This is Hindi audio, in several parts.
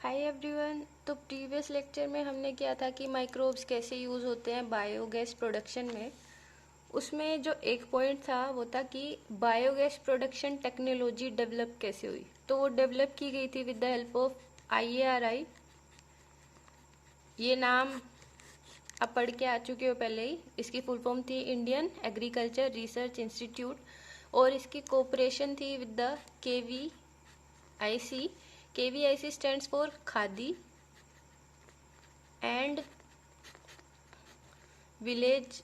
Hi everyone. तो प्रीवियस लेक्चर में हमने किया था कि माइक्रोब्स कैसे यूज़ होते हैं बायोगैस प्रोडक्शन में। उसमें जो एक पॉइंट था वो था कि बायोगैस प्रोडक्शन टेक्नोलॉजी डेवलप कैसे हुई। तो वो डेवलप की गई थी with the help of IARI। ये नाम आप पढ़ के आ चुके हो पहले ही। इसकी फुल फॉर्म थी इंडियन एग्रीकल्चर रिसर्च इंस्टीट्यूट और इसकी कोऑपरेशन थी with the KVIC। KVIC stands for khadi and village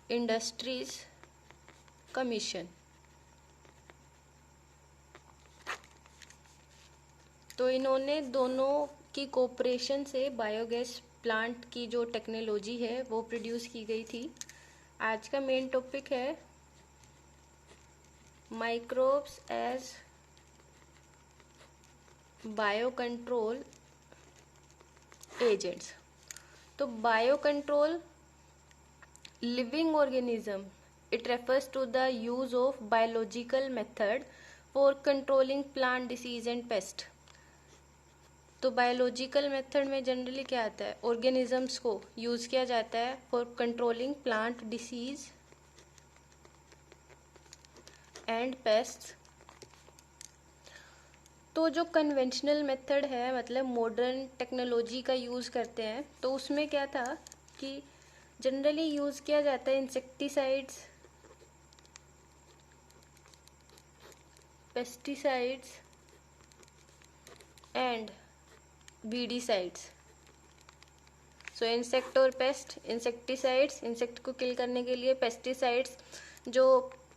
industries commission. तो इन्होंने दोनों की कोऑपरेशन से बायोगैस प्लांट की जो टेक्नोलॉजी है वो प्रोड्यूस की गई थी। आज का मेन टॉपिक है microbes as biocontrol agents. तो biocontrol living organism, it refers to the use of biological method for controlling plant disease and pest। तो बायोलॉजिकल मेथड में जनरली क्या आता है, ऑर्गेनिजम्स को यूज किया जाता है for controlling plant disease and paste. तो जो कन्वेंशनल मेथड है मतलब मॉडर्न टेक्नोलॉजी का यूज करते हैं, तो उसमें क्या था कि जनरली यूज किया जाता है insecticides, pesticides and weedicides. So insect और पेस्ट, इंसेक्टिसाइड्स इंसेक्ट को किल करने के लिए, पेस्टिसाइड्स जो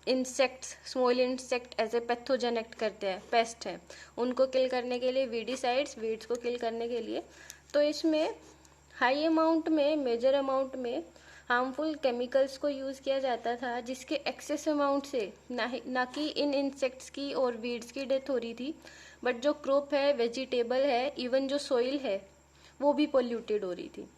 insects small insect as a pathogen act करते हैं, पेस्ट है, उनको किल करने के लिए, वीडीसाइड्स वीड्स को किल करने के लिए। तो इसमें हाई अमाउंट में, मेजर अमाउंट में हार्मफुल केमिकल्स को यूज़ किया जाता था, जिसके एक्सेस अमाउंट से ना कि इन इंसेक्ट्स की और वीड्स की डेथ हो रही थी, बट जो क्रॉप है, वेजिटेबल है, इवन जो सॉइल है वो भी पोल्यूटेड हो रही थी।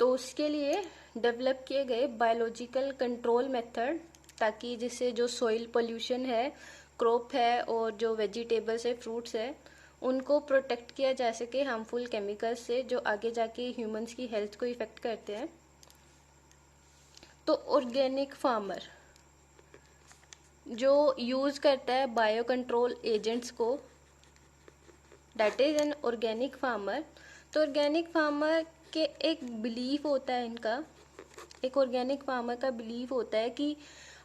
तो उसके लिए डेवलप किए गए बायोलॉजिकल कंट्रोल मेथड, ताकि जिससे जो सॉइल पोल्यूशन है, क्रॉप है और जो वेजिटेबल्स है, फ्रूट्स है, उनको प्रोटेक्ट किया जा सके हार्मफुल केमिकल्स से जो आगे जाके ह्यूमंस की हेल्थ को इफेक्ट करते हैं। तो ऑर्गेनिक फार्मर जो यूज करता है बायो कंट्रोल एजेंट्स को, that is an organic farmer. तो ऑर्गेनिक फार्मर के एक बिलीफ होता है, इनका एक ऑर्गेनिक फार्मर का बिलीफ होता है कि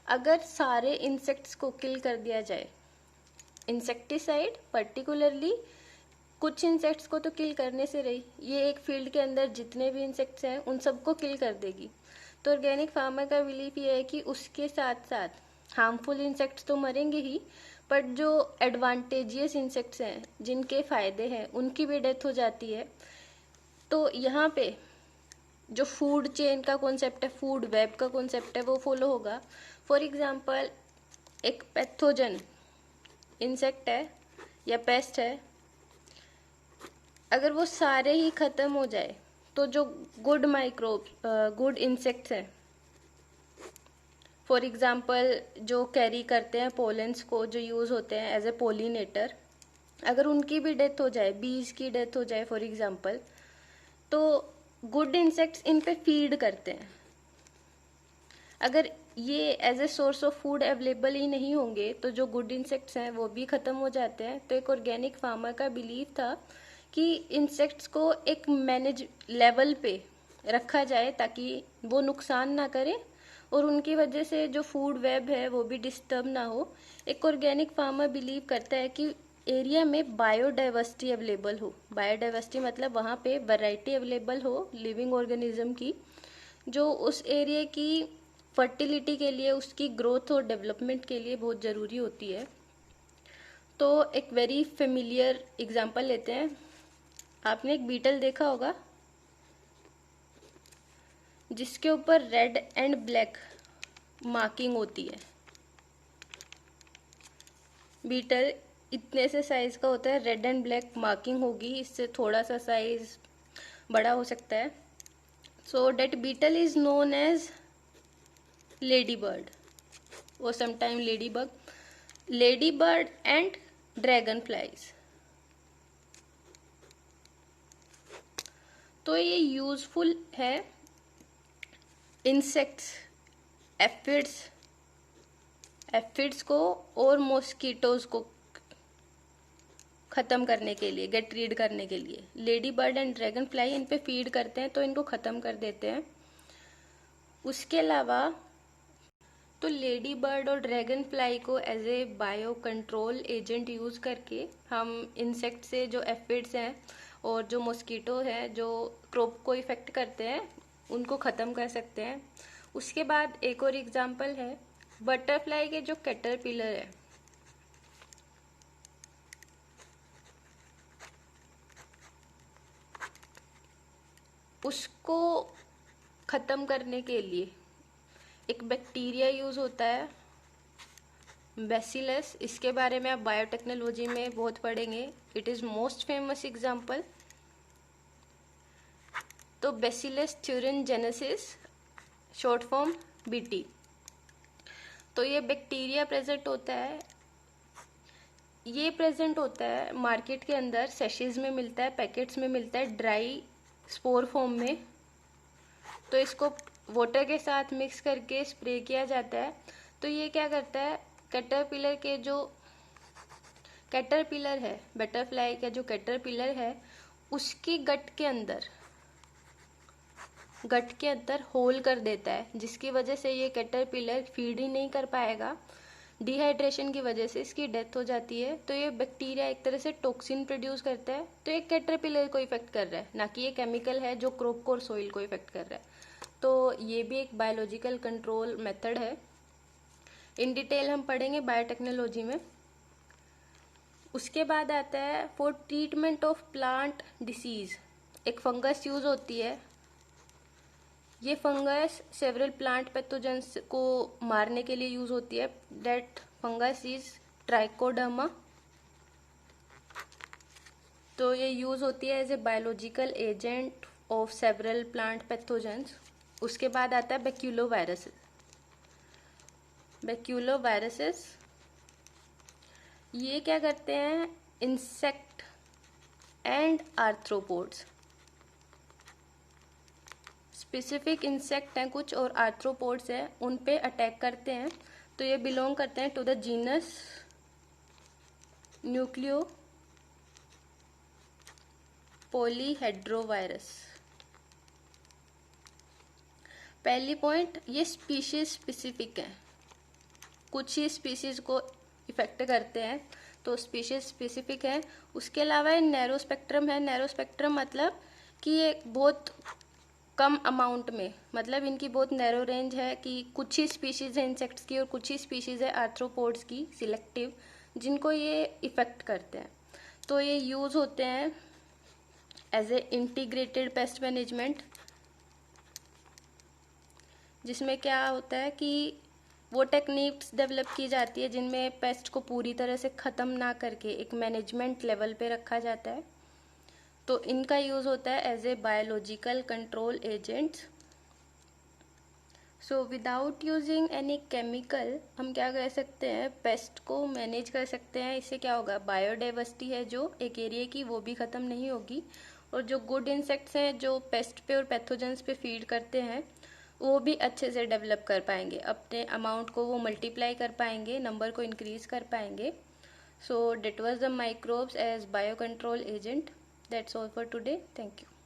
अगर सारे इंसेक्ट्स को किल कर दिया जाए, इंसेक्टिसाइड पर्टिकुलरली कुछ इंसेक्ट्स को तो किल करने से रही, ये एक फील्ड के अंदर जितने भी इंसेक्ट्स हैं उन सबको किल कर देगी। तो ऑर्गेनिक फार्मर का बिलीफ ये है कि उसके साथ साथ हार्मफुल इंसेक्ट्स तो मरेंगे ही, बट जो एडवांटेजियस इंसेक्ट्स हैं, जिनके फायदे हैं, उनकी भी डेथ हो जाती है। तो यहाँ पे जो फूड चेन का कॉन्सेप्ट है, फूड वेब का कॉन्सेप्ट है, वो फॉलो होगा। फॉर एग्जाम्पल एक पैथोजन इंसेक्ट है या पेस्ट है, अगर वो सारे ही खत्म हो जाए तो जो गुड गुड इंसेक्ट्स हैं, फॉर एग्जाम्पल जो कैरी करते हैं पोलेंस को, जो यूज होते हैं एज ए पोलिनेटर, अगर उनकी भी डेथ हो जाए, बीज की डेथ हो जाए फॉर एग्जाम्पल, तो गुड इंसेक्ट्स इन पे फीड करते हैं। अगर ये as a source of food available ही नहीं होंगे तो जो गुड इंसेक्ट्स हैं वो भी खत्म हो जाते हैं। तो एक ऑर्गेनिक फार्मर का बिलीव था कि इंसेक्ट्स को एक मैनेज लेवल पे रखा जाए ताकि वो नुकसान ना करें और उनकी वजह से जो फूड वेब है वो भी डिस्टर्ब ना हो। एक ऑर्गेनिक फार्मर बिलीव करता है कि एरिया में बायोडाइवर्सिटी अवेलेबल हो। बायोडाइवर्सिटी मतलब वहाँ पे वैरायटी अवेलेबल हो लिविंग ऑर्गेनिज्म की, जो उस एरिया की फर्टिलिटी के लिए, उसकी ग्रोथ और डेवलपमेंट के लिए बहुत ज़रूरी होती है। तो एक वेरी फेमिलियर एग्जांपल लेते हैं। आपने एक बीटल देखा होगा जिसके ऊपर रेड एंड ब्लैक मार्किंग होती है। बीटल इतने से साइज का होता है, रेड एंड ब्लैक मार्किंग होगी, इससे थोड़ा सा साइज बड़ा हो सकता है। So that beetle is known as lady bird और sometime ladybug, ladybird and dragonflies. तो ये यूजफुल है इंसेक्ट्स, एफिड्स को और मॉस्किटोज को ख़त्म करने के लिए, गेट रीड करने के लिए। Lady bird and dragon fly in पे फीड करते हैं तो इनको ख़त्म कर देते हैं। उसके अलावा तो लेडी बर्ड और ड्रैगन फ्लाई को as a bio control agent use करके हम इंसेक्ट से जो एफिड्स हैं और जो मॉस्किटो है जो क्रॉप को इफेक्ट करते हैं उनको ख़त्म कर सकते हैं। उसके बाद एक और एग्जांपल है बटरफ्लाई के जो कैटरपिलर है, उसको ख़त्म करने के लिए एक बैक्टीरिया यूज़ होता है बैसिलस। इसके बारे में आप बायोटेक्नोलॉजी में बहुत पढ़ेंगे। It is most famous example. तो bacillus thuringiensis, short form BT। तो ये बैक्टीरिया प्रेजेंट होता है, ये प्रेजेंट होता है मार्केट के अंदर, सैशेज में मिलता है, पैकेट्स में मिलता है, ड्राई स्पोर फॉर्म में। तो इसको वाटर के साथ मिक्स करके स्प्रे किया जाता है। तो ये क्या करता है, कैटरपिलर के जो कैटरपिलर है, बटरफ्लाई का जो कैटरपिलर है उसकी गट के अंदर होल कर देता है, जिसकी वजह से ये कैटरपिलर फीड ही नहीं कर पाएगा। डिहाइड्रेशन की वजह से इसकी डेथ हो जाती है। तो ये बैक्टीरिया एक तरह से टॉक्सिन प्रोड्यूस करता है, तो एक कैटरपिलर को इफेक्ट कर रहा है, ना कि ये केमिकल है जो क्रॉप को और सॉइल को इफेक्ट कर रहा है। तो ये भी एक बायोलॉजिकल कंट्रोल मेथड है। इन डिटेल हम पढ़ेंगे बायोटेक्नोलॉजी में। उसके बाद आता है for treatment of plant disease, एक फंगस यूज होती है। ये फंगस सेवरल प्लांट पैथोजेंस को मारने के लिए यूज होती है। That fungus is trichoderma. तो ये यूज होती है as a biological agent of several plant pathogens. उसके बाद आता है बैक्यूलोवायरसेस। ये क्या करते हैं, insect and arthropods, specific insect हैं कुछ और आर्थ्रोपोड्स हैं, उन पे अटैक करते हैं। तो ये बिलोंग करते हैं टू द जीनस न्यूक्लियो पॉलीहेड्रोवायरस। पहली पॉइंट, ये स्पीशीज स्पेसिफिक है, कुछ ही स्पीशीज को इफेक्ट करते हैं, तो स्पीशीज स्पेसिफिक है। उसके अलावा ये नैरो स्पेक्ट्रम है। नैरो स्पेक्ट्रम मतलब कि ये बहुत कम अमाउंट में, मतलब इनकी बहुत नैरो रेंज है कि कुछ ही स्पीशीज है इंसेक्ट्स की और कुछ ही स्पीशीज है आर्थ्रोपोड्स की सिलेक्टिव, जिनको ये इफेक्ट करते हैं। तो ये यूज होते हैं as a integrated pest management, जिसमें क्या होता है कि वो टेक्निक्स डेवलप की जाती है जिनमें पेस्ट को पूरी तरह से ख़त्म ना करके एक मैनेजमेंट लेवल पे रखा जाता है। तो इनका यूज़ होता है as a biological control agents. So without using any chemical हम क्या कर सकते हैं, पेस्ट को मैनेज कर सकते हैं। इससे क्या होगा, बायोडाइवर्सिटी है जो एक एरिया की वो भी ख़त्म नहीं होगी, और जो गुड इंसेक्ट्स हैं जो पेस्ट पे और पैथोजेंस पे फीड करते हैं वो भी अच्छे से डेवलप कर पाएंगे, अपने अमाउंट को वो मल्टीप्लाई कर पाएंगे, नंबर को इंक्रीज कर पाएंगे। So that was the microbes as bio control agent. That's all for today. Thank you.